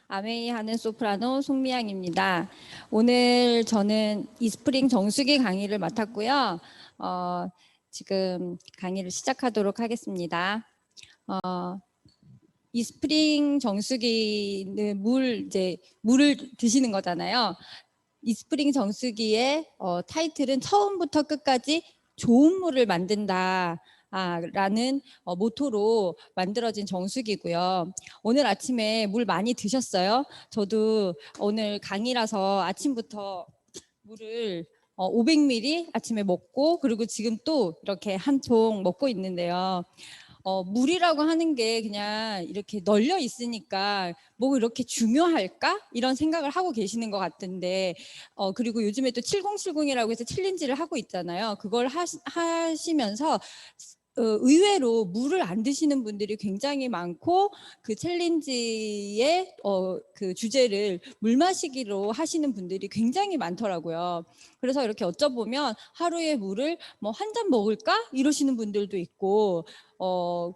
아메이 하는 소프라노 송미양입니다. 오늘 저는 이스프링 정수기 강의를 맡았고요. 지금 강의를 시작하도록 하겠습니다. 이스프링 정수기는 물을 드시는 거잖아요. 이스프링 정수기의 타이틀은 처음부터 끝까지 좋은 물을 만든다. 라는 모토로 만들어진 정수기고요. 오늘 아침에 물 많이 드셨어요? 저도 오늘 강의라서 아침부터 물을 500ml 아침에 먹고, 그리고 지금 또 이렇게 한 통 먹고 있는데요. 물이라고 하는 게 그냥 이렇게 널려 있으니까 뭐 이렇게 중요할까? 이런 생각을 하고 계시는 것 같은데, 그리고 요즘에 또 7070이라고 해서 챌린지를 하고 있잖아요. 그걸 하시면서 의외로 물을 안 드시는 분들이 굉장히 많고, 그 챌린지의 그 주제를 물 마시기로 하시는 분들이 굉장히 많더라고요. 그래서 이렇게 여쭤보면 하루에 물을 뭐 한 잔 먹을까? 이러시는 분들도 있고,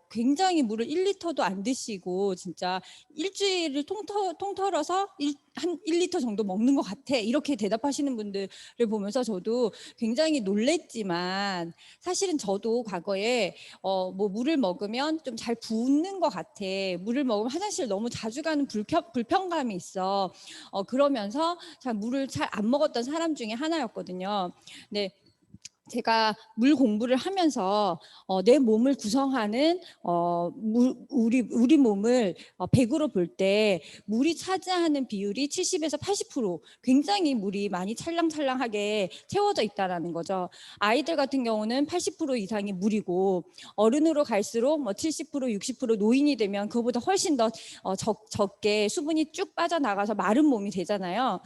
굉장히 물을 1리터도 안 드시고 진짜 일주일을 통틀어서 한 1리터 정도 먹는 것 같아, 이렇게 대답하시는 분들을 보면서 저도 굉장히 놀랬지만, 사실은 저도 과거에 뭐 물을 먹으면 좀 잘 붓는 것 같아, 물을 먹으면 화장실 너무 자주 가는 불편감이 있어, 그러면서 물을 잘 안 먹었던 사람 중에 하나였거든요. 네. 제가 물 공부를 하면서 내 몸을 구성하는 우리 몸을 100으로 볼 때 물이 차지하는 비율이 70에서 80%, 굉장히 물이 많이 찰랑찰랑하게 채워져 있다라는 거죠. 아이들 같은 경우는 80% 이상이 물이고, 어른으로 갈수록 뭐 70%, 60% 노인이 되면 그거보다 훨씬 더 적게 수분이 쭉 빠져나가서 마른 몸이 되잖아요.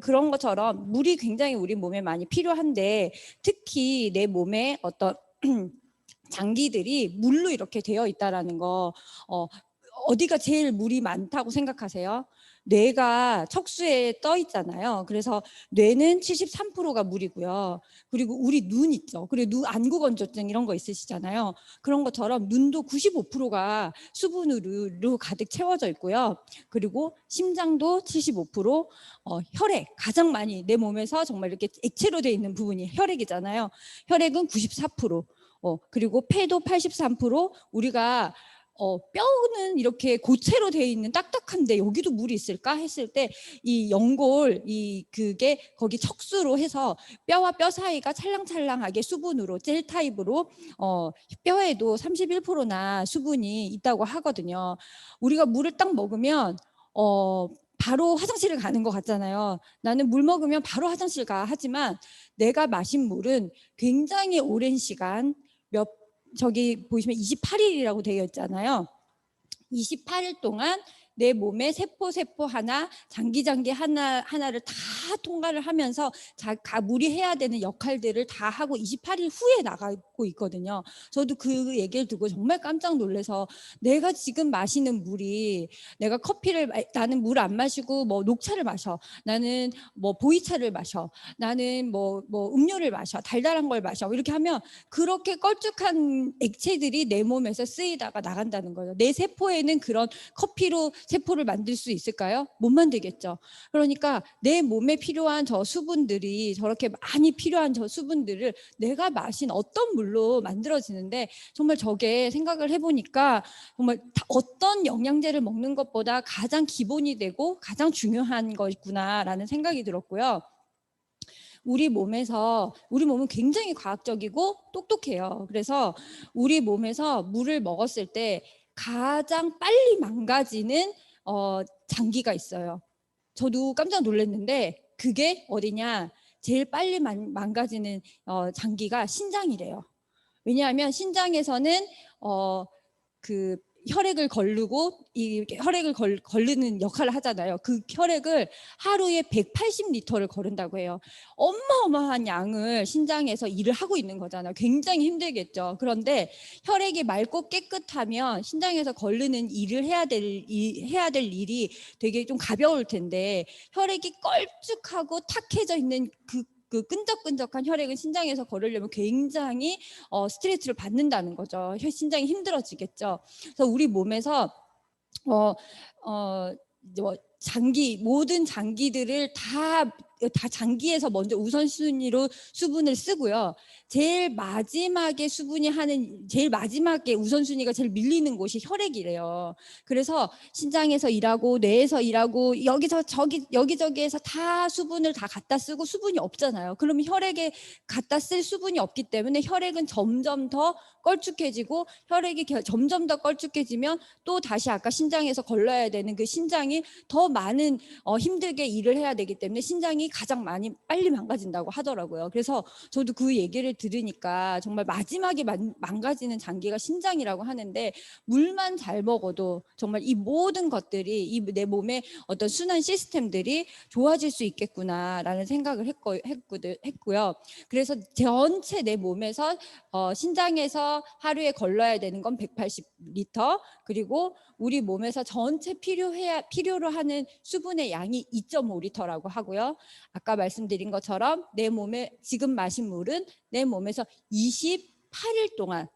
그런 것처럼 물이 굉장히 우리 몸에 많이 필요한데, 특히 내 몸에 어떤 장기들이 물로 이렇게 되어 있다라는 거, 어디가 제일 물이 많다고 생각하세요? 뇌가 척수에 떠 있잖아요. 그래서 뇌는 73%가 물이고요. 그리고 우리 눈 있죠. 그리고 눈 안구 건조증 이런 거 있으시잖아요. 그런 것처럼 눈도 95%가 수분으로 가득 채워져 있고요. 그리고 심장도 75%, 혈액, 가장 많이 내 몸에서 정말 이렇게 액체로 되어 있는 부분이 혈액이잖아요. 혈액은 94%, 그리고 폐도 83%. 우리가 뼈는 이렇게 고체로 되어 있는 딱딱한데 여기도 물이 있을까 했을 때, 이 연골, 그게 거기 척수로 해서 뼈와 뼈 사이가 찰랑찰랑하게 수분으로 젤 타입으로, 뼈에도 31%나 수분이 있다고 하거든요. 우리가 물을 딱 먹으면 바로 화장실을 가는 것 같잖아요. 나는 물 먹으면 바로 화장실 가. 하지만 내가 마신 물은 굉장히 오랜 시간, 저기 보시면 28일이라고 되어 있잖아요. 28일 동안 내 몸의 세포 하나, 장기 하나를 다 통과를 하면서 물이 해야 되는 역할들을 다 하고 28일 후에 나가고 있거든요. 저도 그 얘기를 듣고 정말 깜짝 놀라서, 내가 지금 마시는 물이, 내가 나는 물 안 마시고 뭐 녹차를 마셔, 나는 뭐 보이차를 마셔, 나는 뭐 음료를 마셔, 달달한 걸 마셔, 이렇게 하면 그렇게 걸쭉한 액체들이 내 몸에서 쓰이다가 나간다는 거예요. 내 세포에는 그런 커피로 세포를 만들 수 있을까요? 못 만들겠죠. 그러니까 내 몸에 필요한 저 수분들이, 저렇게 많이 필요한 저 수분들을 내가 마신 어떤 물로 만들어지는데, 정말 저게 생각을 해보니까 정말 어떤 영양제를 먹는 것보다 가장 기본이 되고 가장 중요한 거구나라는 생각이 들었고요. 우리 몸은 굉장히 과학적이고 똑똑해요. 그래서 우리 몸에서 물을 먹었을 때 가장 빨리 망가지는 장기가 있어요. 저도 깜짝 놀랐는데, 그게 어디냐? 제일 빨리 망가지는 장기가 신장이래요. 왜냐하면 신장에서는 그 혈액을 거르고, 이 혈액을 거르는 역할을 하잖아요. 그 혈액을 하루에 180리터를 거른다고 해요. 어마어마한 양을 신장에서 일을 하고 있는 거잖아요. 굉장히 힘들겠죠. 그런데 혈액이 맑고 깨끗하면 신장에서 거르는 일을 해야 될 일이 되게 좀 가벼울 텐데, 혈액이 걸쭉하고 탁해져 있는 그 끈적끈적한 혈액은 신장에서 거르려면 굉장히 스트레스를 받는다는 거죠. 신장이 힘들어지겠죠. 그래서 우리 몸에서 모든 장기들을 다 장기에서 먼저 우선순위로 수분을 쓰고요. 제일 마지막에 우선순위가 제일 밀리는 곳이 혈액이래요. 그래서 신장에서 일하고 뇌에서 일하고 여기저기에서 다 수분을 다 갖다 쓰고 수분이 없잖아요. 그러면 혈액에 갖다 쓸 수분이 없기 때문에 혈액은 점점 더 걸쭉해지고, 혈액이 점점 더 걸쭉해지면 또 다시 아까 신장에서 걸러야 되는 그 신장이 더 많은 힘들게 일을 해야 되기 때문에 신장이 가장 빨리 망가진다고 하더라고요. 그래서 저도 그 얘기를 들으니까 정말 마지막에 망가지는 장기가 신장이라고 하는데, 물만 잘 먹어도 정말 이 모든 것들이 내 몸의 어떤 순환 시스템들이 좋아질 수 있겠구나라는 생각을 했고요. 그래서 전체 내 몸에서 신장에서 하루에 걸러야 되는 건 180리터, 그리고 우리 몸에서 전체 필요로 하는 수분의 양이 2.5리터라고 하고요. 아까 말씀드린 것처럼 내 몸에 지금 마신 물은 내 몸에서 28일 동안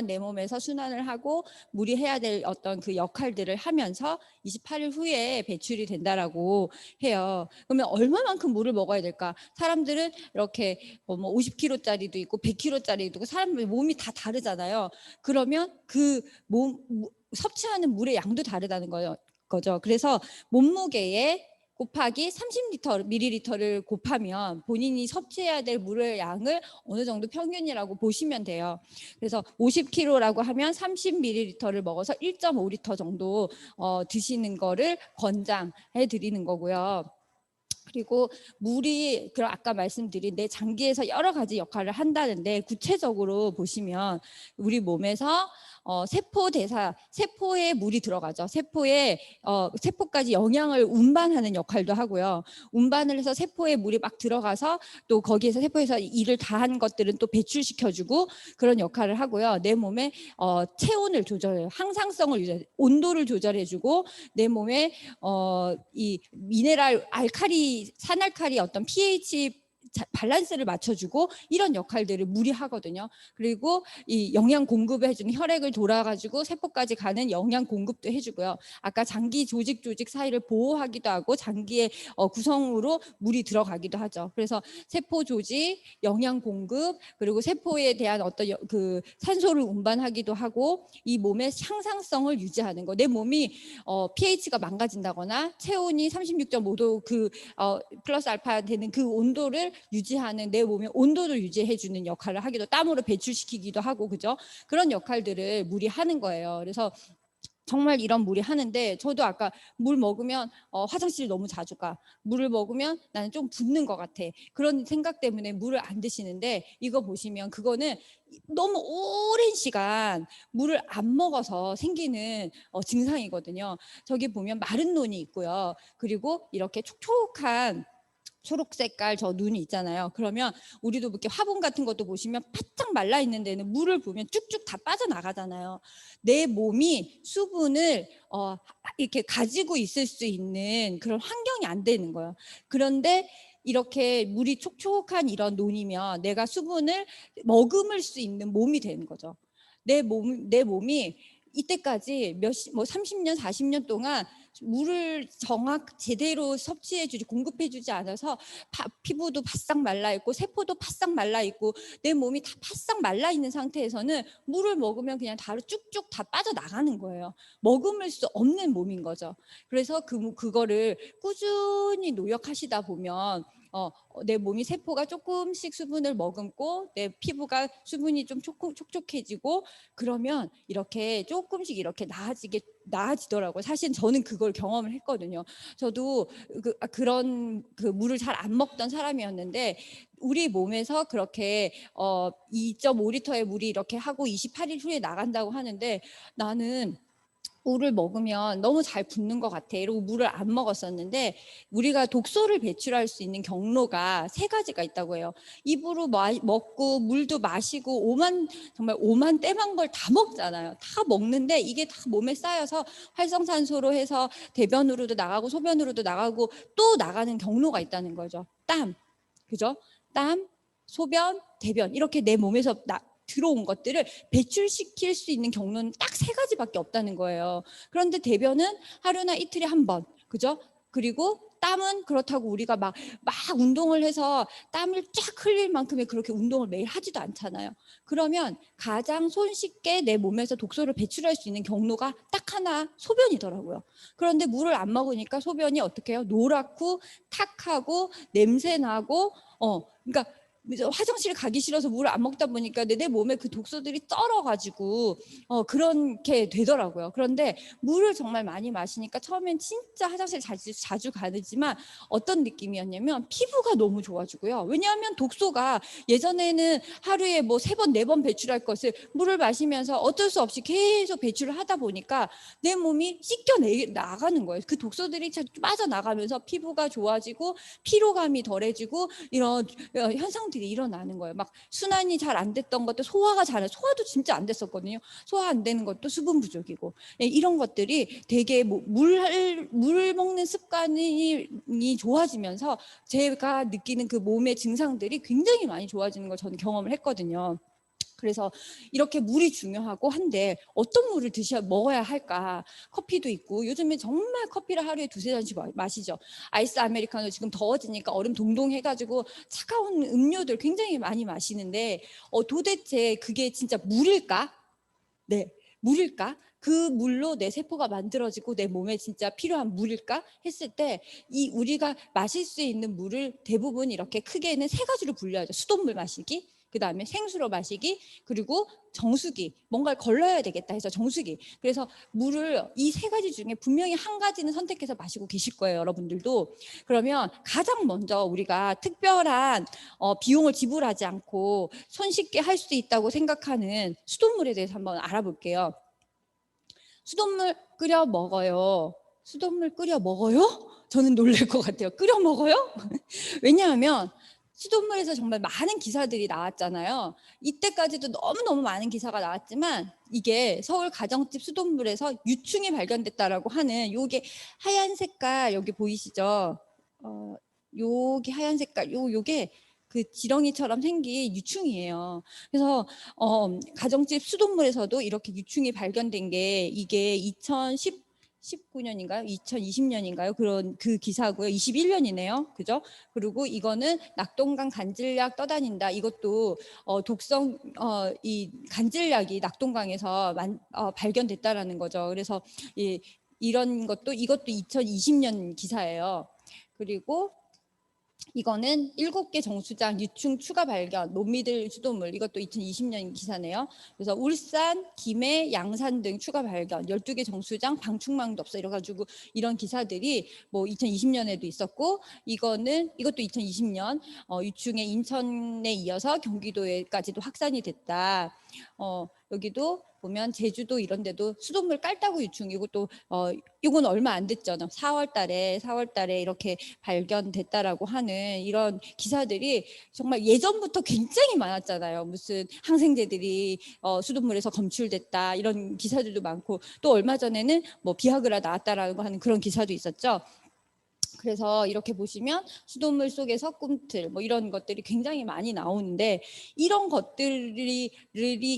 내 몸에서 순환을 하고 물이 해야 될 어떤 그 역할들을 하면서 28일 후에 배출이 된다라고 해요. 그러면 얼마만큼 물을 먹어야 될까? 사람들은 이렇게 50kg짜리도 있고 100kg짜리도 있고 사람들 몸이 다 다르잖아요. 그러면 섭취하는 물의 양도 다르다는 거죠. 그래서 몸무게에 곱하기 30ml를 곱하면 본인이 섭취해야 될 물의 양을 어느 정도 평균이라고 보시면 돼요. 그래서 50kg라고 하면 30ml를 먹어서 1.5리터 정도 드시는 거를 권장해 드리는 거고요. 그리고 물이 아까 말씀드린 내 장기에서 여러 가지 역할을 한다는데, 구체적으로 보시면 우리 몸에서 세포에 물이 들어가죠. 세포까지 영양을 운반하는 역할도 하고요. 운반을 해서 세포에 물이 막 들어가서 또 거기에서 세포에서 일을 다 한 것들은 또 배출시켜주고 그런 역할을 하고요. 내 몸의 체온을 조절해요. 항상성을 유지해요. 온도를 조절해주고 내 몸에 이 미네랄, 산알칼리 어떤 pH 밸런스를 맞춰주고 이런 역할들을 물이 하거든요. 그리고 이 영양 공급을 해주는, 혈액을 돌아가지고 세포까지 가는 영양 공급도 해주고요. 아까 장기 조직 사이를 보호하기도 하고 장기의 구성으로 물이 들어가기도 하죠. 그래서 세포 조직, 영양 공급, 그리고 세포에 대한 어떤 그 산소를 운반하기도 하고 이 몸의 향상성을 유지하는 거. 내 몸이 pH가 망가진다거나 체온이 36.5도 플러스 알파 되는 그 온도를 유지하는, 내 몸의 온도를 유지해주는 역할을 하기도, 땀으로 배출시키기도 하고, 그죠? 그런 역할들을 물이 하는 거예요. 그래서 정말 이런 물이 하는데, 저도 아까 물 먹으면 화장실 너무 자주 가, 물을 먹으면 나는 좀 붓는 것 같아, 그런 생각 때문에 물을 안 드시는데, 이거 보시면 그거는 너무 오랜 시간 물을 안 먹어서 생기는 증상이거든요. 저기 보면 마른 눈이 있고요. 그리고 이렇게 촉촉한 초록 색깔 저 눈이 있잖아요. 그러면 우리도 이렇게 화분 같은 것도 보시면 바짝 말라 있는 데는 물을 부으면 쭉쭉 다 빠져나가잖아요. 내 몸이 수분을 이렇게 가지고 있을 수 있는 그런 환경이 안 되는 거예요. 그런데 이렇게 물이 촉촉한 이런 논이면 내가 수분을 머금을 수 있는 몸이 되는 거죠. 내 몸이 이때까지 30년, 40년 동안 물을 제대로 섭취해주지, 공급해주지 않아서 피부도 바싹 말라있고 세포도 바싹 말라있고 내 몸이 다 바싹 말라있는 상태에서는 물을 먹으면 그냥 다 쭉쭉 다 빠져나가는 거예요. 머금을 수 없는 몸인 거죠. 그래서 그거를 꾸준히 노력하시다 보면 내 몸이, 세포가 조금씩 수분을 머금고 내 피부가 수분이 좀 촉촉해지고, 그러면 이렇게 조금씩 이렇게 나아지더라고요. 사실 저는 그걸 경험을 했거든요. 저도 그런 물을 잘 안 먹던 사람이었는데, 우리 몸에서 그렇게 2.5리터의 물이 이렇게 하고 28일 후에 나간다고 하는데, 나는 물을 먹으면 너무 잘 붓는 것 같아 이러고 물을 안 먹었었는데, 우리가 독소를 배출할 수 있는 경로가 3가지가 있다고 해요. 입으로 먹고 물도 마시고 정말 오만 때만 걸 다 먹잖아요. 다 먹는데 이게 다 몸에 쌓여서 활성산소로 해서 대변으로도 나가고 소변으로도 나가고 또 나가는 경로가 있다는 거죠. 땀, 그죠? 땀, 소변, 대변, 이렇게 내 몸에서 들어온 것들을 배출시킬 수 있는 경로는 딱 3가지밖에 없다는 거예요. 그런데 대변은 하루나 이틀에 한 번, 그죠? 그리고 땀은 그렇다고 우리가 막 운동을 해서 땀을 쫙 흘릴 만큼의 그렇게 운동을 매일 하지도 않잖아요. 그러면 가장 손쉽게 내 몸에서 독소를 배출할 수 있는 경로가 딱 하나, 소변이더라고요. 그런데 물을 안 먹으니까 소변이 어떻게 해요? 노랗고 탁하고 냄새나고 그러니까 화장실 가기 싫어서 물을 안 먹다 보니까 내 몸에 그 독소들이 쩔어가지고 그렇게 되더라고요. 그런데 물을 정말 많이 마시니까 처음엔 진짜 화장실 자주 가지만 어떤 느낌이었냐면 피부가 너무 좋아지고요. 왜냐하면 독소가 예전에는 하루에 뭐 3번, 4번 배출할 것을 물을 마시면서 어쩔 수 없이 계속 배출을 하다 보니까 내 몸이 나가는 거예요. 그 독소들이 빠져나가면서 피부가 좋아지고 피로감이 덜해지고 이런 현상들이 일어나는 거예요. 막 순환이 잘 안 됐던 것도 소화도 진짜 안 됐었거든요. 소화 안 되는 것도 수분 부족이고 이런 것들이 되게 물 먹는 습관이 좋아지면서 제가 느끼는 그 몸의 증상들이 굉장히 많이 좋아지는 걸 저는 경험을 했거든요. 그래서 이렇게 물이 중요하고 한데 어떤 물을 먹어야 할까? 커피도 있고 요즘에 정말 커피를 하루에 2-3잔씩 마시죠. 아이스 아메리카노 지금 더워지니까 얼음 동동 해가지고 차가운 음료들 굉장히 많이 마시는데 도대체 그게 진짜 물일까? 네, 물일까? 그 물로 내 세포가 만들어지고 내 몸에 진짜 필요한 물일까? 했을 때 이 우리가 마실 수 있는 물을 대부분 이렇게 크게는 3가지로 분류하죠. 수돗물 마시기, 그 다음에 생수로 마시기, 그리고 정수기, 뭔가를 걸러야 되겠다 해서 정수기. 그래서 물을 이 3가지 중에 분명히 한 가지는 선택해서 마시고 계실 거예요, 여러분들도. 그러면 가장 먼저 우리가 특별한 비용을 지불하지 않고 손쉽게 할 수 있다고 생각하는 수돗물에 대해서 한번 알아볼게요. 수돗물 끓여 먹어요. 수돗물 끓여 먹어요? 저는 놀랄 것 같아요. 끓여 먹어요? 왜냐하면 수돗물에서 정말 많은 기사들이 나왔잖아요. 이때까지도 너무너무 많은 기사가 나왔지만 이게 서울 가정집 수돗물에서 유충이 발견됐다라고 하는 요게 하얀 색깔 여기 보이시죠? 요게 하얀 색깔 요게 그 지렁이처럼 생긴 유충이에요. 그래서 가정집 수돗물에서도 이렇게 유충이 발견된 게 이게 2019년인가요? 2020년인가요? 그런 그 기사고요. 21년이네요. 그죠? 그리고 이거는 낙동강 간질약 떠다닌다. 이것도 독성 이 간질약이 낙동강에서 발견됐다라는 거죠. 그래서 이것도 2020년 기사예요. 그리고 이거는 7개 정수장 유충 추가 발견, 논미들 수돗물, 이것도 2020년 기사네요. 그래서 울산, 김해, 양산 등 추가 발견, 12개 정수장 방충망도 없어 이래가지고 이런 기사들이 뭐 2020년에도 있었고 이것도 2020년 유충의 인천에 이어서 경기도에까지도 확산이 됐다. 여기도 보면 제주도 이런 데도 수돗물 깔따구 유충이고 또 이건 얼마 안 됐죠. 4월 달에 이렇게 발견됐다라고 하는 이런 기사들이 정말 예전부터 굉장히 많았잖아요. 무슨 항생제들이 수돗물에서 검출됐다 이런 기사들도 많고 또 얼마 전에는 뭐 비아그라 나왔다라고 하는 그런 기사도 있었죠. 그래서 이렇게 보시면 수돗물 속에서 꿈틀 뭐 이런 것들이 굉장히 많이 나오는데 이런 것들이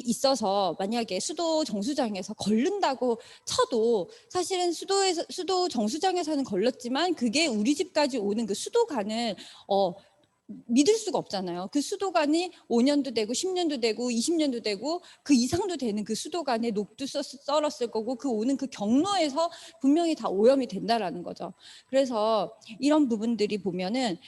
있어서 만약에 수도 정수장에서 걸른다고 쳐도 사실은 수도 정수장에서는 걸렸지만 그게 우리 집까지 오는 그 수도관을 믿을 수가 없잖아요. 그 수도관이 5년도 되고 10년도 되고 20년도 되고 그 이상도 되는 그 수도관에 녹도 썰었을 거고 그 오는 그 경로에서 분명히 다 오염이 된다라는 거죠. 그래서 이런 부분들이 보면은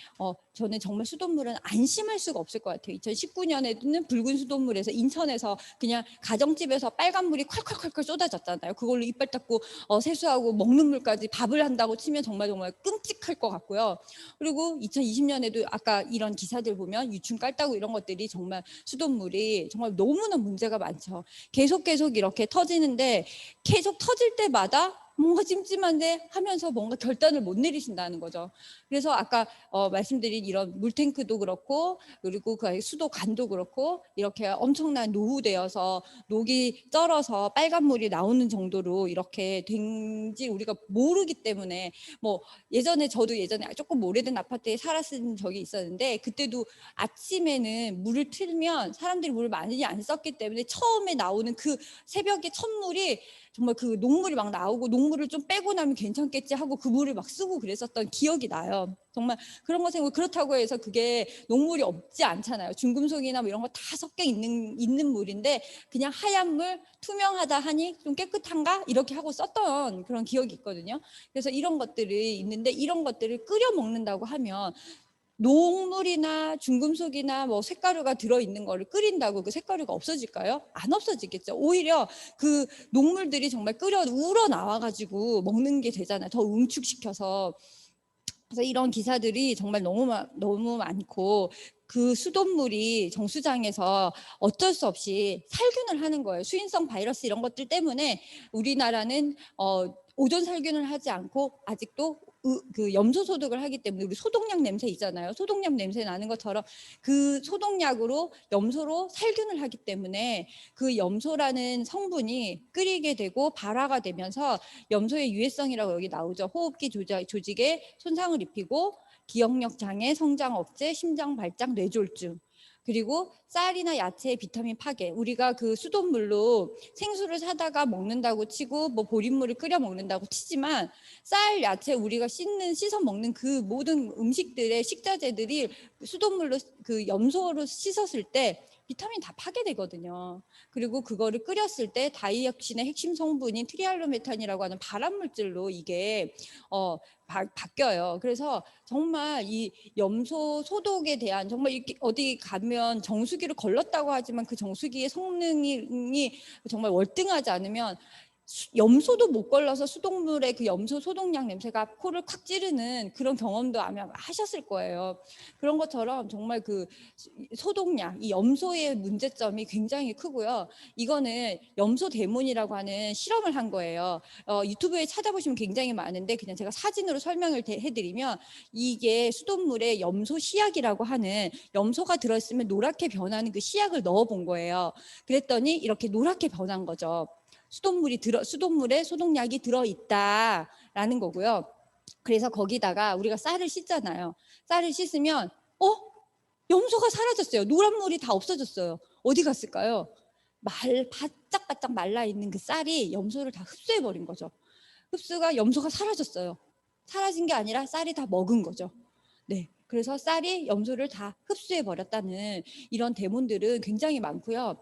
저는 정말 수돗물은 안심할 수가 없을 것 같아요. 2019년에는 붉은 수돗물에서 인천에서 그냥 가정집에서 빨간 물이 콸콸콸콸 쏟아졌잖아요. 그걸로 이빨 닦고 세수하고 먹는 물까지 밥을 한다고 치면 정말 끔찍할 것 같고요. 그리고 2020년에도 아까 이런 기사들 보면 유충 깔따구 이런 것들이 정말 수돗물이 정말 너무나 문제가 많죠. 계속 이렇게 터지는데 계속 터질 때마다 뭔가 찜찜한데 하면서 뭔가 결단을 못 내리신다는 거죠. 그래서 아까 말씀드린 이런 물탱크도 그렇고, 그리고 그 수도 관도 그렇고, 이렇게 엄청난 노후되어서 녹이 쩔어서 빨간 물이 나오는 정도로 이렇게 된지 우리가 모르기 때문에, 뭐 저도 예전에 조금 오래된 아파트에 살았은 적이 있었는데, 그때도 아침에는 물을 틀면 사람들이 물을 많이 안 썼기 때문에 처음에 나오는 그 새벽에 첫물이 정말 그 녹물이 막 나오고, 녹물을 좀 빼고 나면 괜찮겠지 하고 그 물을 막 쓰고 그랬었던 기억이 나요. 정말 그런 거 생각. 그렇다고 해서 그게 녹물이 없지 않잖아요. 중금속이나 뭐 이런 거 다 섞여 있는 물인데, 그냥 하얀 물, 투명하다 하니 좀 깨끗한가 이렇게 하고 썼던 그런 기억이 있거든요. 그래서 이런 것들이 있는데, 이런 것들을 끓여 먹는다고 하면 녹물이나 중금속이나 뭐 쇳가루가 들어있는 거를 끓인다고 그 쇳가루가 없어질까요? 안 없어지겠죠. 오히려 그 녹물들이 정말 우러 나와가지고 먹는 게 되잖아요. 더 응축시켜서. 그래서 이런 기사들이 정말 너무 많고, 그 수돗물이 정수장에서 어쩔 수 없이 살균을 하는 거예요. 수인성 바이러스 이런 것들 때문에 우리나라는 오존 살균을 하지 않고 아직도 그 염소 소독을 하기 때문에, 우리 소독약 냄새 있잖아요. 소독약 냄새 나는 것처럼 그 소독약으로 염소로 살균을 하기 때문에 그 염소라는 성분이 끓이게 되고 발화가 되면서 염소의 유해성이라고 여기 나오죠. 호흡기 조직에 손상을 입히고 기억력 장애, 성장 억제, 심장 발작, 뇌졸중, 그리고 쌀이나 야채의 비타민 파괴. 우리가 그 수돗물로 생수를 사다가 먹는다고 치고, 뭐 보리물을 끓여 먹는다고 치지만, 쌀, 야채 우리가 씻어 먹는 그 모든 음식들의 식자재들이 수돗물로 그 염소로 씻었을 때 비타민 다 파괴되거든요. 그리고 그거를 끓였을 때 다이옥신의 핵심 성분인 트리알로메탄이라고 하는 발암물질로 이게 바뀌어요. 그래서 정말 이 염소 소독에 대한, 정말 이렇게 어디 가면 정수기를 걸렀다고 하지만 그 정수기의 성능이 정말 월등하지 않으면 염소도 못 걸러서 수돗물에 그 염소 소독약 냄새가 코를 콱 찌르는 그런 경험도 아마 하셨을 거예요. 그런 것처럼 정말 그 소독약, 이 염소의 문제점이 굉장히 크고요. 이거는 염소 데몬이라고 하는 실험을 한 거예요. 유튜브에 찾아보시면 굉장히 많은데, 그냥 제가 사진으로 설명을 해드리면, 이게 수돗물에 염소 시약이라고 하는, 염소가 들어있으면 노랗게 변하는 그 시약을 넣어본 거예요. 그랬더니 이렇게 노랗게 변한 거죠. 수돗물에 소독약이 들어있다라는 거고요. 그래서 거기다가 우리가 쌀을 씻잖아요. 쌀을 씻으면 염소가 사라졌어요. 노란 물이 다 없어졌어요. 어디 갔을까요? 바짝바짝 말라있는 그 쌀이 염소를 다 흡수해버린 거죠. 염소가 사라졌어요. 사라진 게 아니라 쌀이 다 먹은 거죠. 네. 그래서 쌀이 염소를 다 흡수해 버렸다는 이런 데몬들은 굉장히 많고요.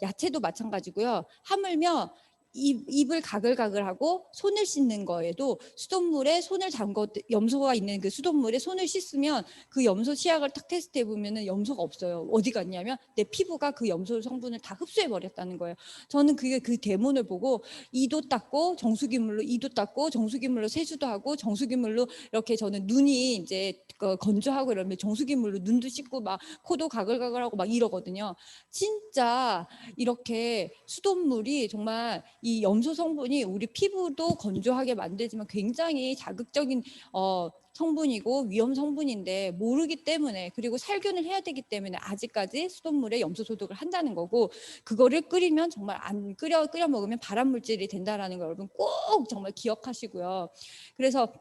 야채도 마찬가지고요. 하물며 입을 가글가글하고 손을 씻는 거에도 수돗물에 손을 담궈, 염소가 있는 그 수돗물에 손을 씻으면 그 염소 치약을 딱 테스트해 보면은 염소가 없어요. 어디 갔냐면 내 피부가 그 염소 성분을 다 흡수해 버렸다는 거예요. 저는 그 데몬을 보고 이도 닦고 정수기물로 세수도 하고, 정수기물로 이렇게, 저는 눈이 이제 건조하고 이러면 정수기물로 눈도 씻고 막 코도 가글가글하고 막 이러거든요. 진짜 이렇게 수돗물이 정말 이 염소 성분이 우리 피부도 건조하게 만들지만 굉장히 자극적인 성분이고 위험 성분인데 모르기 때문에, 그리고 살균을 해야 되기 때문에 아직까지 수돗물에 염소 소독을 한다는 거고, 그거를 끓이면 정말 안 끓여 먹으면 발암물질이 된다라는 걸 여러분 꼭 정말 기억하시고요. 그래서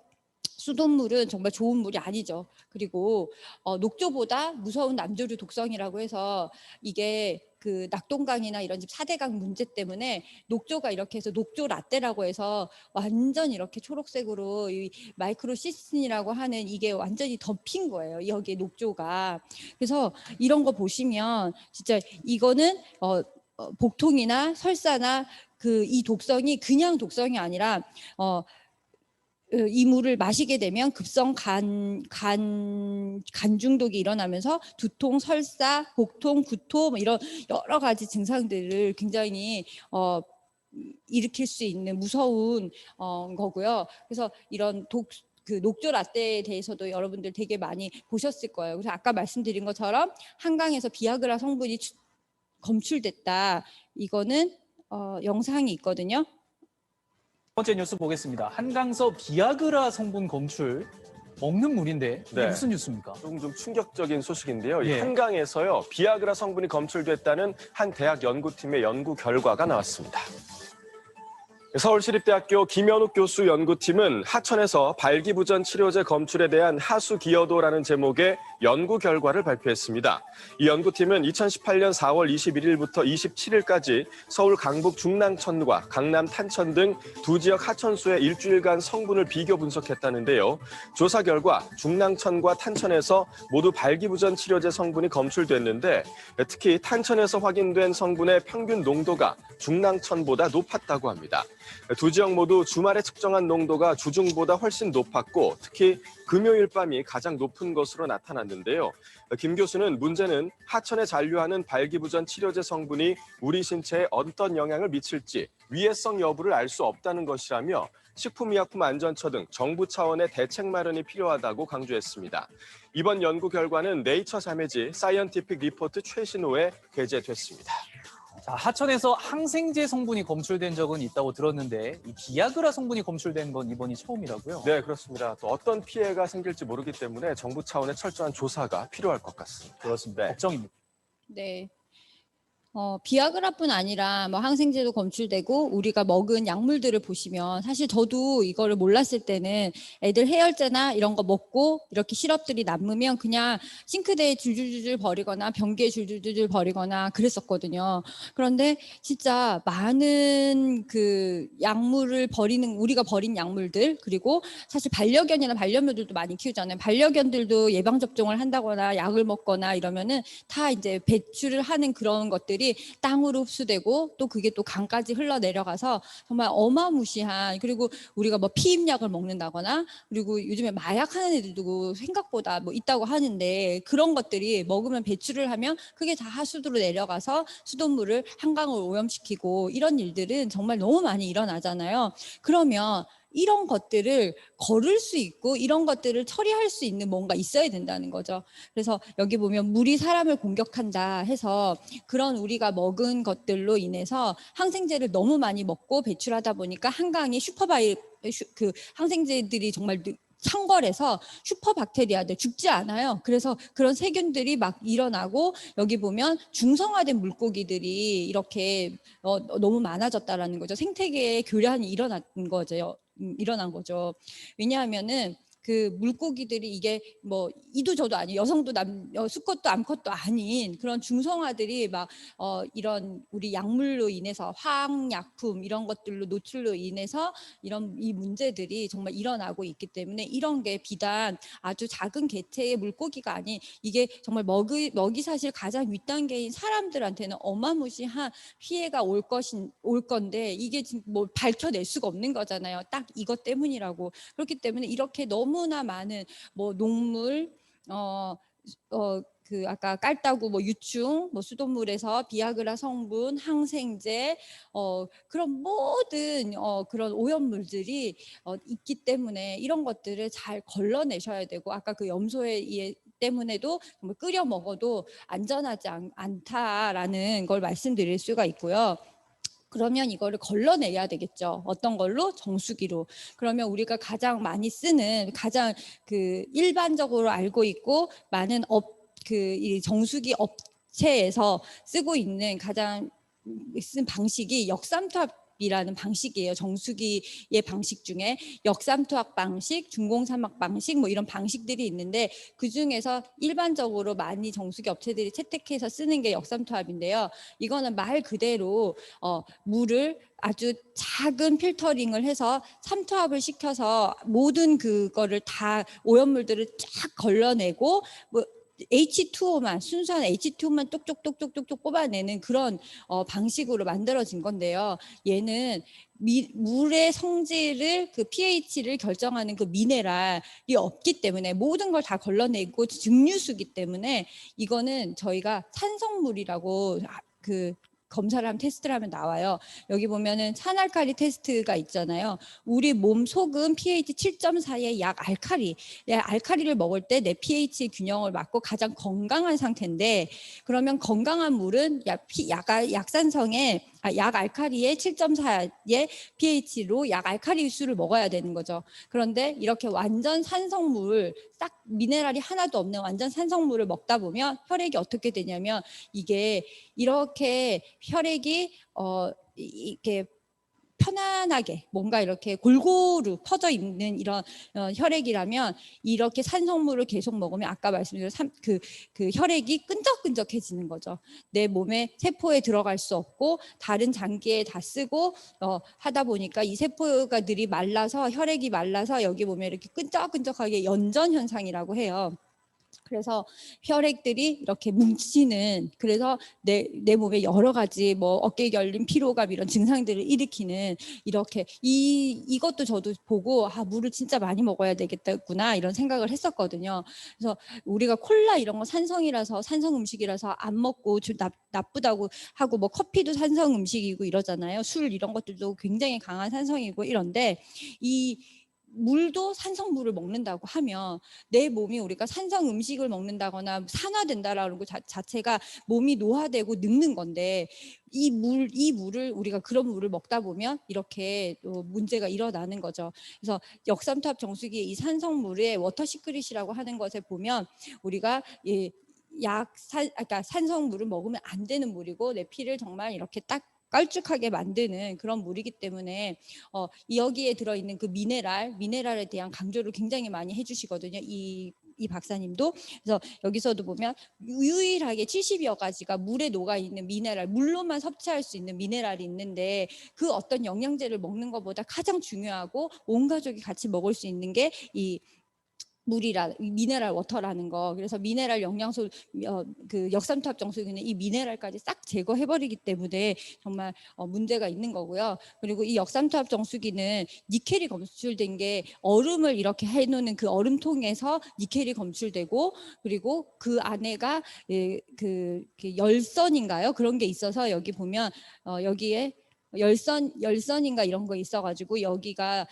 수돗물은 정말 좋은 물이 아니죠. 그리고 녹조보다 무서운 남조류 독성이라고 해서, 이게 그 낙동강이나 이런 집 4대강 문제 때문에 녹조가 이렇게 해서 녹조 라떼라고 해서 완전 이렇게 초록색으로 이 마이크로시스틴이라고 하는 이게 완전히 덮인 거예요. 여기에 녹조가. 그래서 이런 거 보시면 진짜 이거는 복통이나 설사나 이 독성이 그냥 독성이 아니라 이 물을 마시게 되면 급성 간 중독이 일어나면서 두통, 설사, 복통, 구토, 뭐 이런 여러 가지 증상들을 굉장히 일으킬 수 있는 무서운 거고요. 그래서 이런 그 녹조 라떼에 대해서도 여러분들 되게 많이 보셨을 거예요. 그래서 아까 말씀드린 것처럼 한강에서 비아그라 성분이 검출됐다. 이거는 영상이 있거든요. 번째 뉴스 보겠습니다. 한강서 비아그라 성분 검출, 먹는 물인데 이게 네. 무슨 뉴스입니까? 조금 좀 충격적인 소식인데요. 이 예. 한강에서요, 비아그라 성분이 검출됐다는 한 대학 연구팀의 연구 결과가 나왔습니다. 서울시립대학교 김현욱 교수 연구팀은 하천에서 발기부전 치료제 검출에 대한 하수 기여도라는 제목의 연구 결과를 발표했습니다. 이 연구팀은 2018년 4월 21일부터 27일까지 서울 강북 중랑천과 강남 탄천 등 두 지역 하천수의 일주일간 성분을 비교 분석했다는데요. 조사 결과 중랑천과 탄천에서 모두 발기부전 치료제 성분이 검출됐는데 특히 탄천에서 확인된 성분의 평균 농도가 중랑천보다 높았다고 합니다. 두 지역 모두 주말에 측정한 농도가 주중보다 훨씬 높았고 특히 금요일 밤이 가장 높은 것으로 나타났는데요. 김 교수는 문제는 하천에 잔류하는 발기부전 치료제 성분이 우리 신체에 어떤 영향을 미칠지 위해성 여부를 알 수 없다는 것이라며 식품의약품안전처 등 정부 차원의 대책 마련이 필요하다고 강조했습니다. 이번 연구 결과는 네이처 자매지 사이언티픽 리포트 최신호에 게재됐습니다. 자, 하천에서 항생제 성분이 검출된 적은 있다고 들었는데 이 비아그라 성분이 검출된 건 이번이 처음이라고요? 네, 그렇습니다. 또 어떤 피해가 생길지 모르기 때문에 정부 차원의 철저한 조사가 필요할 것 같습니다. 그렇습니다. 네. 걱정입니다. 네. 비아그라뿐 아니라 뭐 항생제도 검출되고 우리가 먹은 약물들을 보시면 사실 저도 이거를 몰랐을 때는 애들 해열제나 이런 거 먹고 이렇게 시럽들이 남으면 그냥 싱크대에 줄줄줄 버리거나 변기에 줄줄줄 버리거나 그랬었거든요. 그런데 진짜 많은 그 약물을 버리는 우리가 버린 약물들 그리고 사실 반려견이나 반려묘들도 많이 키우잖아요. 반려견들도 예방접종을 한다거나 약을 먹거나 이러면은 다 이제 배출을 하는 그런 것들이 땅으로 흡수되고 또 그게 또 강까지 흘러내려가서 정말 어마무시한 그리고 우리가 뭐 피임약을 먹는다거나 그리고 요즘에 마약하는 애들도 생각보다 뭐 있다고 하는데 그런 것들이 먹으면 배출을 하면 그게 다 하수도로 내려가서 수돗물을 한강을 오염시키고 이런 일들은 정말 너무 많이 일어나잖아요. 그러면 이런 것들을 거를 수 있고 이런 것들을 처리할 수 있는 뭔가 있어야 된다는 거죠. 그래서 여기 보면 물이 사람을 공격한다 해서 그런 우리가 먹은 것들로 인해서 항생제를 너무 많이 먹고 배출하다 보니까 한강이 그 항생제들이 정말 창궐해서 슈퍼박테리아들 죽지 않아요. 그래서 그런 세균들이 막 일어나고 여기 보면 중성화된 물고기들이 이렇게 너무 많아졌다라는 거죠. 생태계의 교란이 일어난 거죠. 왜냐하면은 그 물고기들이 이게 뭐 이도 저도 아닌 여성도 수컷도 암컷도 아닌 그런 중성화들이 막 이런 우리 약물로 인해서 화학약품 이런 것들로 노출로 인해서 이 문제들이 정말 일어나고 있기 때문에 이런 게 비단 아주 작은 개체의 물고기가 아닌 이게 정말 먹이 사실 가장 윗단계인 사람들한테는 어마무시한 피해가 올 건데 이게 지금 뭐 밝혀낼 수가 없는 거잖아요. 딱 이것 때문이라고. 그렇기 때문에 이렇게 너무나 많은 뭐 농물 그 아까 깔따구 뭐 유충 뭐 수돗물에서 비아그라 성분 항생제 그런 모든 그런 오염물들이 있기 때문에 이런 것들을 잘 걸러내셔야 되고 아까 그 염소의 때문에도 정말 끓여 먹어도 안전하지 않다라는 걸 말씀드릴 수가 있고요. 그러면 이거를 걸러내야 되겠죠. 어떤 걸로? 정수기로. 그러면 우리가 가장 많이 쓰는 가장 그 일반적으로 알고 있고 많은 이 정수기 업체에서 쓰고 있는 가장 쓴 방식이 역삼투압이라는 방식이에요. 정수기의 방식 중에 역삼투압 방식, 중공삼막 방식 뭐 이런 방식들이 있는데 그중에서 일반적으로 많이 정수기 업체들이 채택해서 쓰는 게 역삼투압인데요. 이거는 말 그대로 물을 아주 작은 필터링을 해서 삼투압을 시켜서 모든 그거를 다 오염물들을 쫙 걸러내고 뭐 H2O만 순수한 H2O만 똑똑똑똑똑 뽑아내는 그런 방식으로 만들어진 건데요. 얘는 물의 성질을 그 pH를 결정하는 그 미네랄이 없기 때문에 모든 걸 다 걸러내고 증류수기 때문에 이거는 저희가 산성물이라고 검사를 하면 테스트를 하면 나와요. 여기 보면은 찬알칼리 테스트가 있잖아요. 우리 몸 속은 pH 7.4의 약 알칼리. 알칼리를 먹을 때 내 pH의 균형을 맞고 가장 건강한 상태인데, 그러면 건강한 물은 약산성의 약 알칼리의 7.4의 pH로 약 알칼리 수를 먹어야 되는 거죠. 그런데 이렇게 완전 산성물, 딱 미네랄이 하나도 없는 완전 산성물을 먹다 보면 혈액이 어떻게 되냐면, 이게 이렇게 혈액이 이렇게 편안하게 뭔가 이렇게 골고루 퍼져 있는 이런 혈액이라면, 이렇게 산성물을 계속 먹으면 아까 말씀드린 그 혈액이 끈적끈적해지는 거죠. 내 몸에 세포에 들어갈 수 없고 다른 장기에 다 쓰고 하다 보니까 이 세포가들이 말라서, 혈액이 말라서 여기 보면 이렇게 끈적끈적하게 연전 현상이라고 해요. 그래서 혈액들이 이렇게 뭉치는, 그래서 내 몸에 여러 가지 뭐 어깨 결림, 피로감 이런 증상들을 일으키는, 이렇게 이것도 저도 보고 물을 진짜 많이 먹어야 되겠구나 이런 생각을 했었거든요. 그래서 우리가 콜라 이런 거 산성이라서, 산성 음식이라서 안 먹고 좀 나쁘다고 하고, 뭐 커피도 산성 음식이고 이러잖아요. 술 이런 것들도 굉장히 강한 산성이고 이런데, 이 물도 산성물을 먹는다고 하면 내 몸이, 우리가 산성 음식을 먹는다거나 산화된다라는 것 자체가 몸이 노화되고 늙는 건데, 이 물을 우리가 그런 물을 먹다 보면 이렇게 또 문제가 일어나는 거죠. 그래서 역삼투압 정수기의 이 산성물의 워터 시크릿이라고 하는 것에 보면, 우리가 그러니까 산성물을 먹으면 안 되는 물이고, 내 피를 정말 이렇게 딱 깔쭉하게 만드는 그런 물이기 때문에 여기에 들어있는 그 미네랄에 대한 강조를 굉장히 많이 해주시거든요. 이 박사님도. 그래서 여기서도 보면 유일하게 70여 가지가 물에 녹아있는 미네랄, 물로만 섭취할 수 있는 미네랄이 있는데, 그 어떤 영양제를 먹는 것보다 가장 중요하고 온 가족이 같이 먹을 수 있는 게 이 미네랄 워터라는 거. 그래서 미네랄 영양소, 그 역삼투압 정수기는 이 미네랄까지 싹 제거해버리기 때문에 정말 문제가 있는 거고요. 그리고 이 역삼투압 정수기는 니켈이 검출된 게, 얼음을 이렇게 해놓는 그 얼음통에서 니켈이 검출되고, 그리고 그 안에가 그 열선인가요? 그런 게 있어서, 여기 보면 여기에 열선인가 이런 거 있어가지고 여기가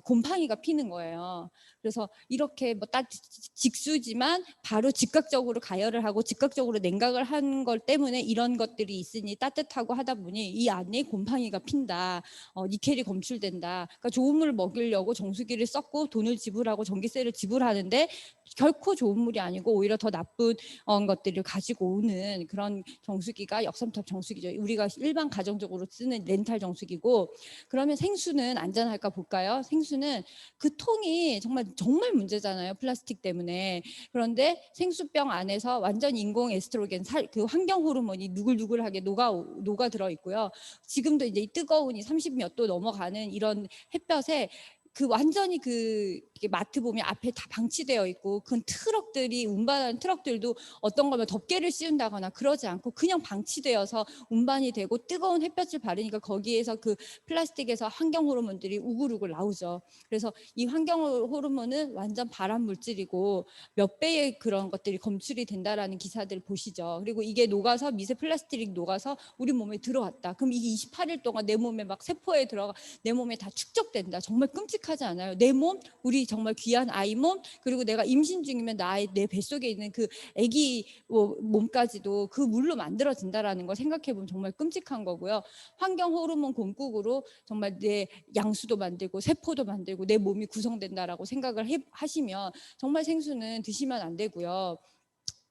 곰팡이가 피는 거예요. 그래서 이렇게 뭐 딱 직수지만 바로 즉각적으로 가열을 하고 즉각적으로 냉각을 한 것 때문에 이런 것들이 있으니, 따뜻하고 하다 보니 이 안에 곰팡이가 핀다, 니켈이 검출된다. 그러니까 좋은 물을 먹이려고 정수기를 썼고 돈을 지불하고 전기세를 지불하는데 결코 좋은 물이 아니고 오히려 더 나쁜 것들을 가지고 오는 그런 정수기가 역삼투압 정수기죠. 우리가 일반 가정적으로 쓰는 렌탈 정수기고. 그러면 생수는 안전할까 볼까요? 생수는 그 통이 정말 문제잖아요. 플라스틱 때문에. 그런데 생수병 안에서 완전 인공 에스트로겐, 그 환경 호르몬이 누글누글하게 녹아 들어 있고요. 지금도 이제 뜨거운 30몇 도 넘어가는 이런 햇볕에 그 완전히 이렇게 마트 보면 앞에 다 방치되어 있고, 그 트럭들이, 운반하는 트럭들도 어떤 거면 덮개를 씌운다거나 그러지 않고 그냥 방치되어서 운반이 되고, 뜨거운 햇볕을 바르니까 거기에서 그 플라스틱에서 환경 호르몬들이 우글우글 나오죠. 그래서 이 환경 호르몬은 완전 발암 물질이고 몇 배의 그런 것들이 검출이 된다라는 기사들 보시죠. 그리고 이게 녹아서, 미세 플라스틱이 녹아서 우리 몸에 들어왔다. 그럼 이게 28일 동안 내 몸에 막 세포에 들어가 내 몸에 다 축적된다. 정말 끔찍하지 않아요? 내 몸, 우리 정말 귀한 아이 몸, 그리고 내가 임신 중이면 내 뱃속에 있는 그 아기 몸까지도 그 물로 만들어진다라는 걸 생각해 보면 정말 끔찍한 거고요. 환경 호르몬 공급으로 정말 내 양수도 만들고 세포도 만들고 내 몸이 구성된다라고 생각을 하시면 정말 생수는 드시면 안 되고요.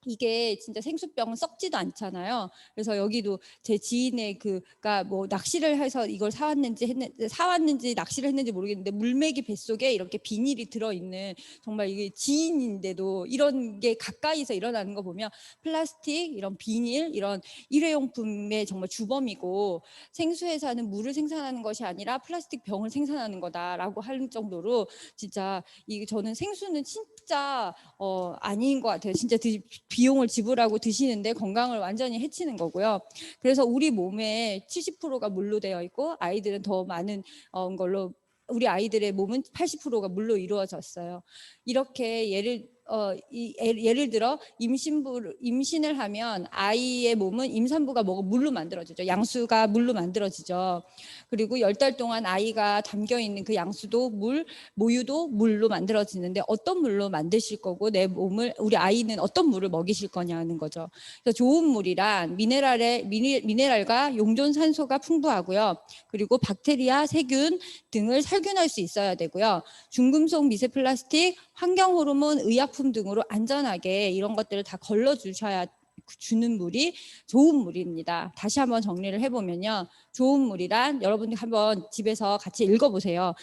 이게 진짜 생수병은 썩지도 않잖아요. 그래서 여기도 제 지인의 그가 뭐 낚시를 해서 이걸 사왔는지 낚시를 했는지 모르겠는데, 물메기 뱃속에 이렇게 비닐이 들어있는, 정말 이게 지인인데도 이런 게 가까이서 일어나는 거 보면 플라스틱, 이런 비닐, 이런 일회용품의 정말 주범이고, 생수회사는 물을 생산하는 것이 아니라 플라스틱 병을 생산하는 거다라고 할 정도로, 진짜 이게 저는 생수는 진짜 아닌 것 같아요. 진짜 비용을 지불하고 드시는데 건강을 완전히 해치는 거고요. 그래서 우리 몸의 70%가 물로 되어 있고, 아이들은 더 많은 걸로, 우리 아이들의 몸은 80%가 물로 이루어졌어요. 이렇게 예를 들어 임신을 하면 아이의 몸은 임산부가 물로 만들어지죠. 양수가 물로 만들어지죠. 그리고 10달 동안 아이가 담겨 있는 그 양수도 모유도 물로 만들어지는데 어떤 물로 만드실 거고 우리 아이는 어떤 물을 먹이실 거냐는 거죠. 그래서 좋은 물이란 미네랄과 용존 산소가 풍부하고요. 그리고 박테리아, 세균 등을 살균할 수 있어야 되고요. 중금속, 미세 플라스틱, 환경 호르몬, 의약품 등으로 안전하게 이런 것들을 다 주는 물이 좋은 물입니다. 다시 한번 정리를 해보면요. 좋은 물이란 여러분들 한번 집에서 같이 읽어보세요.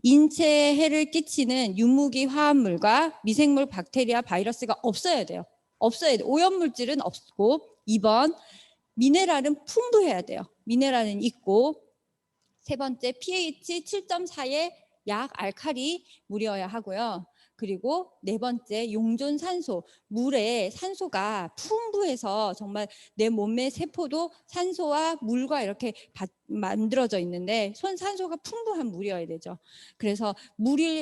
인체에 해를 끼치는 유무기 화합물과 미생물, 박테리아, 바이러스가 없어야 돼요. 오염물질은 없고 2번 미네랄은 풍부해야 돼요. 미네랄은 있고 세 번째 pH 7.4의 약 알칼리 물이어야 하고요. 그리고 네 번째 용존 산소, 물에 산소가 풍부해서 정말 내 몸의 세포도 산소와 물과 이렇게 만들어져 있는데 산소가 풍부한 물이어야 되죠. 그래서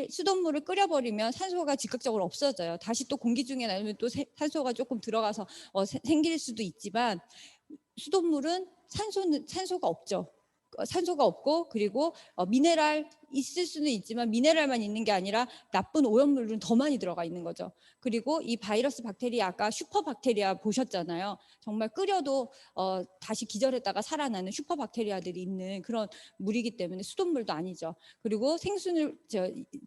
수돗물을 끓여버리면 산소가 즉각적으로 없어져요. 다시 또 공기 중에 나면 또 산소가 조금 들어가서 생길 수도 있지만 수돗물은 산소가 없죠. 산소가 없고 그리고 미네랄 있을 수는 있지만 미네랄만 있는 게 아니라 나쁜 오염물은 더 많이 들어가 있는 거죠. 그리고 이 바이러스, 박테리아 아까 슈퍼박테리아 보셨잖아요. 정말 끓여도 다시 기절했다가 살아나는 슈퍼박테리아들이 있는 그런 물이기 때문에 수돗물도 아니죠. 그리고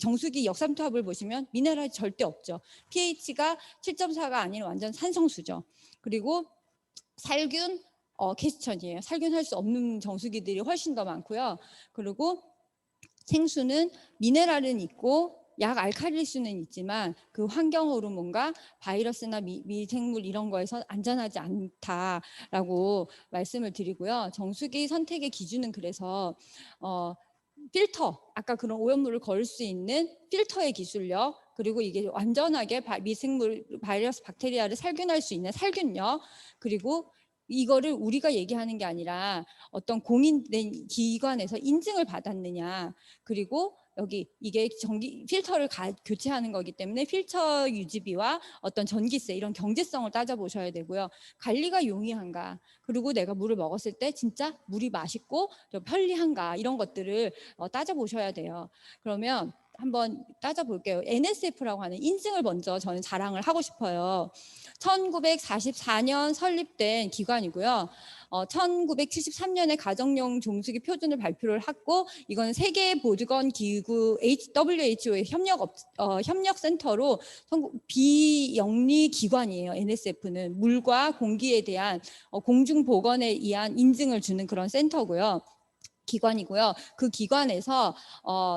정수기 역삼투압을 보시면 미네랄이 절대 없죠. pH가 7.4가 아닌 완전 산성수죠. 그리고 살균 퀘스천이에요. 살균할 수 없는 정수기들이 훨씬 더 많고요. 그리고 생수는 미네랄은 있고 약 알칼리수는 있지만 그 환경 호르몬과 바이러스나 미생물 이런 거에서 안전하지 않다라고 말씀을 드리고요. 정수기 선택의 기준은 그래서 필터, 아까 그런 오염물을 걸을 수 있는 필터의 기술력, 그리고 이게 완전하게 미생물, 바이러스, 박테리아를 살균할 수 있는 살균력, 그리고 이거를 우리가 얘기하는 게 아니라 어떤 공인된 기관에서 인증을 받았느냐, 그리고 이게 필터를 교체하는 거기 때문에 필터 유지비와 어떤 전기세 이런 경제성을 따져보셔야 되고요. 관리가 용이한가, 그리고 내가 물을 먹었을 때 진짜 물이 맛있고 편리한가, 이런 것들을 따져보셔야 돼요. 그러면 한번 따져볼게요. NSF라고 하는 인증을 먼저 저는 자랑을 하고 싶어요. 1944년 설립된 기관이고요. 1973년에 가정용 종수기 표준을 발표를 했고, 이거는 세계 보건 기구 WHO의 협력센터로 비영리 기관이에요. NSF는 물과 공기에 대한 공중 보건에 의한 인증을 주는 그런 센터고요. 기관이고요. 그 기관에서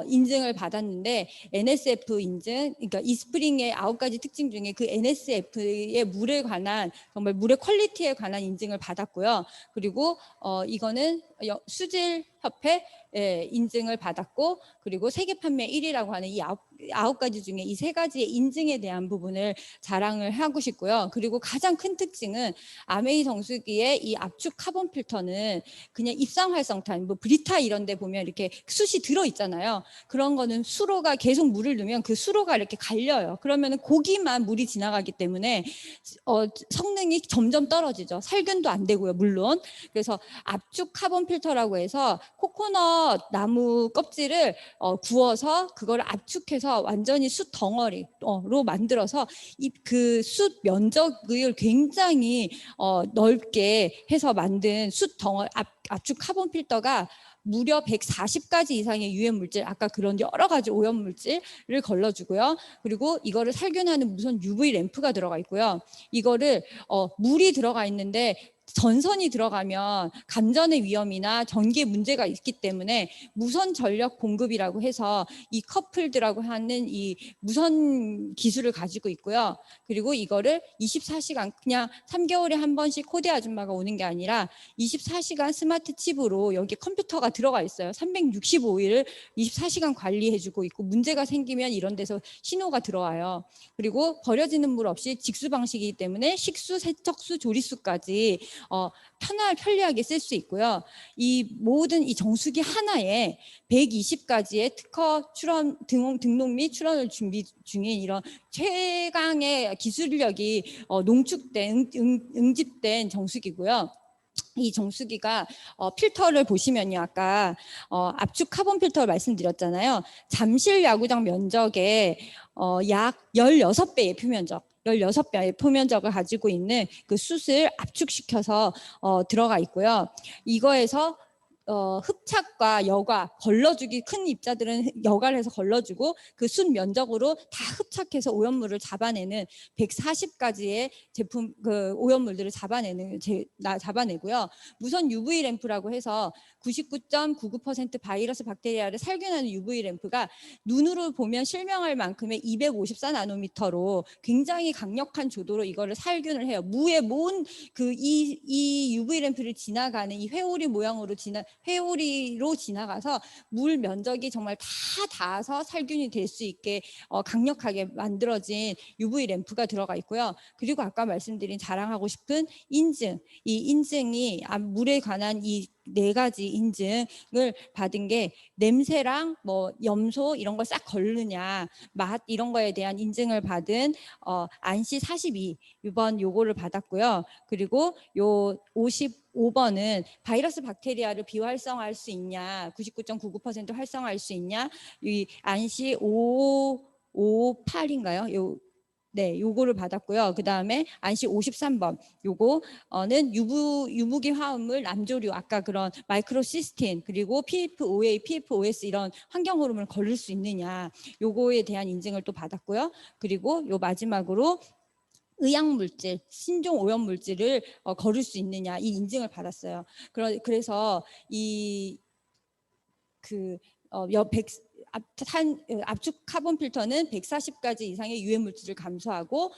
인증을 받았는데 NSF 인증, 그러니까 이스프링의 9가지 특징 중에 그 NSF의 물에 관한, 정말 물의 퀄리티에 관한 인증을 받았고요. 그리고 이거는 수질협회 인증을 받았고, 그리고 세계 판매 1위라고 하는 이 9가지 중에 이 3가지의 인증에 대한 부분을 자랑을 하고 싶고요. 그리고 가장 큰 특징은 아메이 정수기의 이 압축 카본 필터는 그냥 입상활성탄, 브리타 이런 데 보면 이렇게 숯이 들어있잖아요. 그런 거는 수로가 계속 물을 넣으면 그 수로가 이렇게 갈려요. 그러면 거기만 물이 지나가기 때문에 성능이 점점 떨어지죠. 살균도 안 되고요, 물론. 그래서 압축 카본 필터라고 해서 코코넛 나무 껍질을 구워서 그걸 압축해서 완전히 숯 덩어리로 만들어서 그 숯 면적을 굉장히 넓게 해서 만든 숯 덩어리 압축 카본 필터가 무려 140가지 이상의 유해 물질, 아까 그런 여러 가지 오염 물질을 걸러주고요. 그리고 이거를 살균하는 무선 UV 램프가 들어가 있고요. 이거를 물이 들어가 있는데 전선이 들어가면 감전의 위험이나 전기에 문제가 있기 때문에 무선 전력 공급이라고 해서 이 커플드라고 하는 이 무선 기술을 가지고 있고요. 그리고 이거를 24시간, 그냥 3개월에 한 번씩 코디 아줌마가 오는 게 아니라 24시간 스마트 칩으로 여기 컴퓨터가 들어가 있어요. 365일을 24시간 관리해주고 있고 문제가 생기면 이런 데서 신호가 들어와요. 그리고 버려지는 물 없이 직수 방식이기 때문에 식수, 세척수, 조리수까지 편리하게 쓸 수 있고요. 이 모든 이 정수기 하나에 120가지의 특허 출원 등록 및 출원을 준비 중인 이런 최강의 기술력이 농축된 응집된 정수기고요. 이 정수기가 필터를 보시면요, 아까 압축 카본 필터 말씀드렸잖아요. 잠실 야구장 면적의 약 16배의 표면적, 16배의 표면적을 가지고 있는 그 숯을 압축시켜서 들어가 있고요. 이거에서 흡착과 여과 걸러주기, 큰 입자들은 여과를 해서 걸러주고 그 숯 면적으로 다 흡착해서 오염물을 잡아내는 140가지의 제품 그 오염물들을 잡아내고요. 무선 UV 램프라고 해서 99.99% 바이러스 박테리아를 살균하는 UV 램프가 눈으로 보면 실명할 만큼의 254나노미터로 굉장히 강력한 조도로 이거를 살균을 해요. 무의 모은 이 UV 램프를 지나가는 이 회오리로 지나가서 물 면적이 정말 다 닿아서 살균이 될 수 있게 강력하게 만들어진 UV 램프가 들어가 있고요. 그리고 아까 말씀드린 자랑하고 싶은 인증, 이 인증이 물에 관한 이 4가지 인증을 받은 게 냄새랑 뭐 염소 이런 거 싹 걸르냐, 맛 이런 거에 대한 인증을 받은 안시 42 이번 요거를 받았고요. 그리고 요 55번은 바이러스 박테리아를 비활성화할 수 있냐, 99.99% 활성화할 수 있냐, 이 안시 558인가요? 네, 요거를 받았고요. 그 다음에 안시 53번, 요거는 유무기 화합물 남조류, 아까 그런 마이크로시스틴, 그리고 PFOA, PFOS 이런 환경 호르몬을 걸을 수 있느냐, 요거에 대한 인증을 또 받았고요. 그리고 요 마지막으로 의약물질, 신종 오염물질을 걸을 수 있느냐, 이 인증을 받았어요. 그래서 압축 카본 필터는 140가지 이상의 유해 물질을 감소하고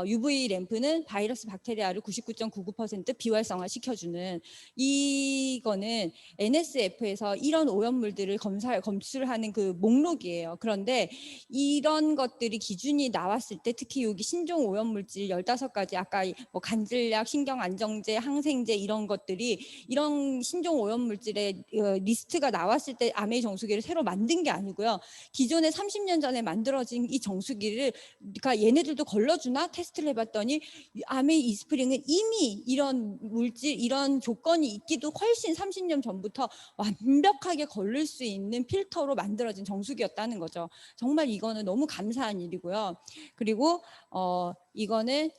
UV 램프는 바이러스 박테리아를 99.99% 비활성화 시켜주는, 이거는 NSF에서 이런 오염물들을 검출하는 그 목록이에요. 그런데 이런 것들이 기준이 나왔을 때 특히 여기 신종 오염물질 15가지, 아까 뭐 간질약, 신경안정제, 항생제 이런 것들이 이런 신종 오염물질의 리스트가 나왔을 때 아메이 정수기를 새로 만든 게 아니고요. 기존에 30년 전에 만들어진 이 정수기를 그러니까 얘네들도 걸러주나 테스트를 해봤더니 아메이 이스프링은 이미 이런 물질, 이런 조건이 있기도 훨씬 30년 전부터 완벽하게 걸릴 수 있는 필터로 만들어진 정수기였다는 거죠. 정말 이거는 너무 감사한 일이고요. 그리고 이거는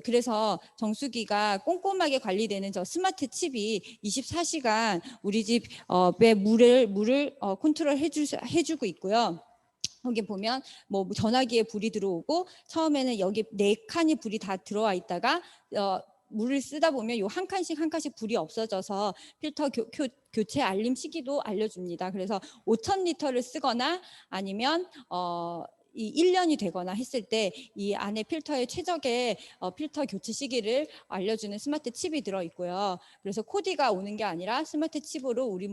그래서 정수기가 꼼꼼하게 관리되는 저 스마트 칩이 24시간 우리 집에 물을 컨트롤 해주고 있고요. 여기 보면 뭐 전화기에 불이 들어오고 처음에는 여기 4칸이 불이 다 들어와 있다가 물을 쓰다 보면 요 한 칸씩 불이 없어져서 필터 교체 알림 시기도 알려줍니다. 그래서 5,000리터를 쓰거나 아니면 이 1년이 되거나 했을 때 이 안에 필터의 최적의 필터 교체 시기를 알려주는 스마트 칩이 들어 있고요. 그래서 코디가 오는 게 아니라 스마트 칩으로 우리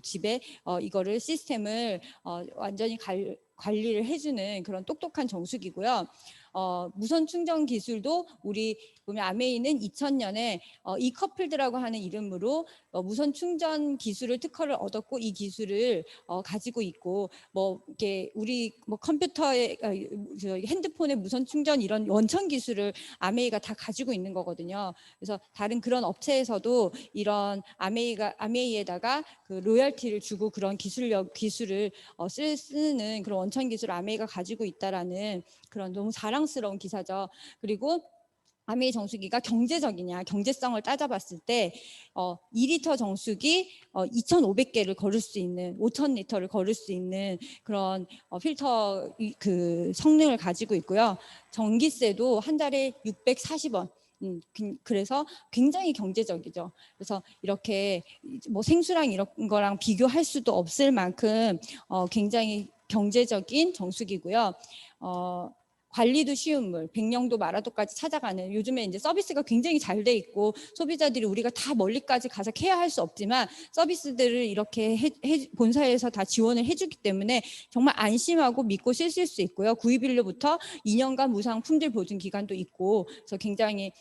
집에 이거를 시스템을 완전히 관리를 해주는 그런 똑똑한 정수기고요. 무선 충전 기술도 우리 보면 아메이는 2000년에 이커플드라고 하는 이름으로 무선 충전 기술을 특허를 얻었고 이 기술을 가지고 있고 뭐 이렇게 우리 뭐 컴퓨터에 핸드폰의 무선 충전 이런 원천 기술을 아메이가 다 가지고 있는 거거든요. 그래서 다른 그런 업체에서도 이런 아메이에다가 그 로열티를 주고 그런 기술을 쓰는 그런 원천 기술을 아메이가 가지고 있다라는 그런 너무 자랑스러운 기사죠. 그리고 아메이 정수기가 경제적이냐, 경제성을 따져봤을 때 2리터 정수기 2,500개를 걸을 수 있는, 5,000리터를 걸을 수 있는 그런 필터 그 성능을 가지고 있고요. 전기세도 한 달에 640원. 그래서 굉장히 경제적이죠. 그래서 이렇게 뭐 생수랑 이런 거랑 비교할 수도 없을 만큼 굉장히 경제적인 정수기고요. 관리도 쉬운 물, 백령도 마라도까지 찾아가는, 요즘에 이제 서비스가 굉장히 잘 돼 있고 소비자들이 우리가 다 멀리까지 가서 케어할 수 없지만 서비스들을 이렇게 본사에서 다 지원을 해주기 때문에 정말 안심하고 믿고 쓰실 수 있고요. 구입일로부터 2년간 무상 품질 보증 기간도 있고, 그래서 굉장히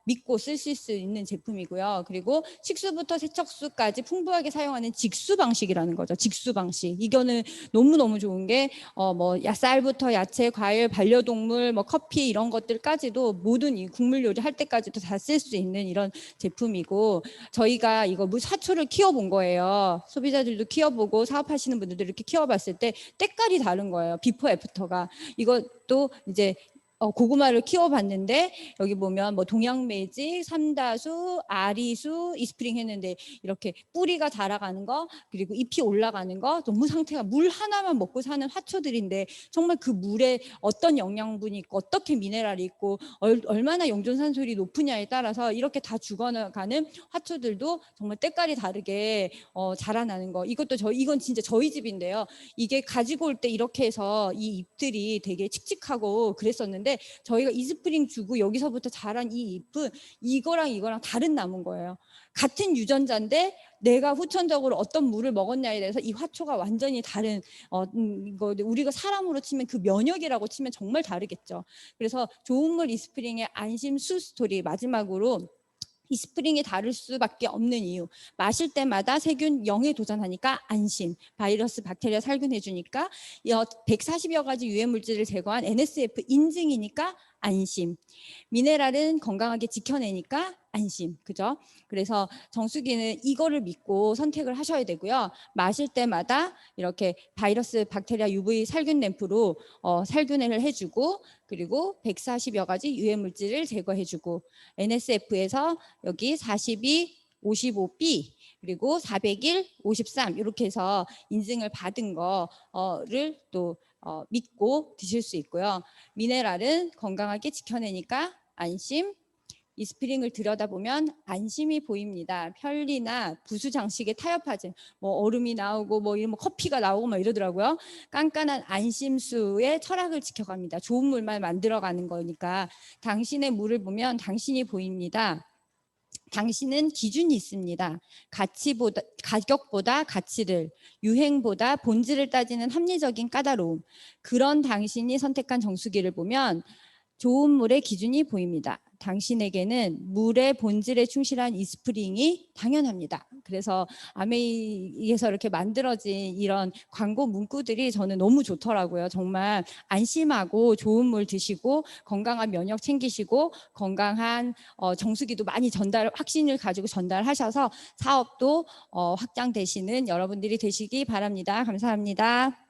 믿고 쓰실 수 있는 제품이고요. 그리고 식수부터 세척수까지 풍부하게 사용하는 직수 방식이라는 거죠. 직수 방식. 이거는 너무너무 좋은 게 뭐 쌀부터 야채, 과일, 반려동물, 뭐 커피 이런 것들까지도 모든 이 국물 요리 할 때까지도 다 쓸 수 있는 이런 제품이고, 저희가 이거 사초를 키워본 거예요. 소비자들도 키워보고 사업하시는 분들도 이렇게 키워봤을 때 때깔이 다른 거예요. 비포 애프터가. 이것도 이제 고구마를 키워봤는데 여기 보면 뭐 동양매직, 삼다수, 아리수, 이스프링 했는데 이렇게 뿌리가 자라가는 거, 그리고 잎이 올라가는 거, 너무 상태가 물 하나만 먹고 사는 화초들인데 정말 그 물에 어떤 영양분이 있고 어떻게 미네랄이 있고 얼마나 영존산솔이 높으냐에 따라서 이렇게 다 죽어가는 화초들도 정말 때깔이 다르게 자라나는 거. 이건 진짜 저희 집인데요. 이게 가지고 올 때 이렇게 해서 이 잎들이 되게 칙칙하고 그랬었는데 저희가 이스프링 주고 여기서부터 자란 이 잎은 이거랑 다른 나무인 거예요. 같은 유전자인데 내가 후천적으로 어떤 물을 먹었냐에 대해서 이 화초가 완전히 다른 이거 우리가 사람으로 치면 그 면역이라고 치면 정말 다르겠죠. 그래서 좋은 물 이스프링의 안심 수 스토리 마지막으로, 이스프링이 다를 수밖에 없는 이유, 마실 때마다 세균 0에 도전하니까 안심, 바이러스 박테리아 살균해주니까 140여 가지 유해 물질을 제거한 NSF 인증이니까 안심, 미네랄은 건강하게 지켜내니까 안심. 그죠? 그래서 정수기는 이거를 믿고 선택을 하셔야 되고요. 마실 때마다 이렇게 바이러스 박테리아 UV 살균 램프로 살균을 해주고, 그리고 140여 가지 유해 물질을 제거해주고, NSF에서 여기 42, 55B 그리고 401, 53 이렇게 해서 인증을 받은 거를 또 믿고 드실 수 있고요. 미네랄은 건강하게 지켜내니까 안심, 이스프링을 들여다보면 안심이 보입니다. 편리나 부수 장식에 타협하지, 뭐 얼음이 나오고 뭐 커피가 나오고 막 이러더라고요. 깐깐한 안심수의 철학을 지켜갑니다. 좋은 물만 만들어가는 거니까. 당신의 물을 보면 당신이 보입니다. 당신은 기준이 있습니다. 가격보다 가치를, 유행보다 본질을 따지는 합리적인 까다로움. 그런 당신이 선택한 정수기를 보면 좋은 물의 기준이 보입니다. 당신에게는 물의 본질에 충실한 이스프링이 당연합니다. 그래서 아메이에서 이렇게 만들어진 이런 광고 문구들이 저는 너무 좋더라고요. 정말 안심하고 좋은 물 드시고 건강한 면역 챙기시고 건강한 정수기도 많이 확신을 가지고 전달하셔서 사업도 확장되시는 여러분들이 되시기 바랍니다. 감사합니다.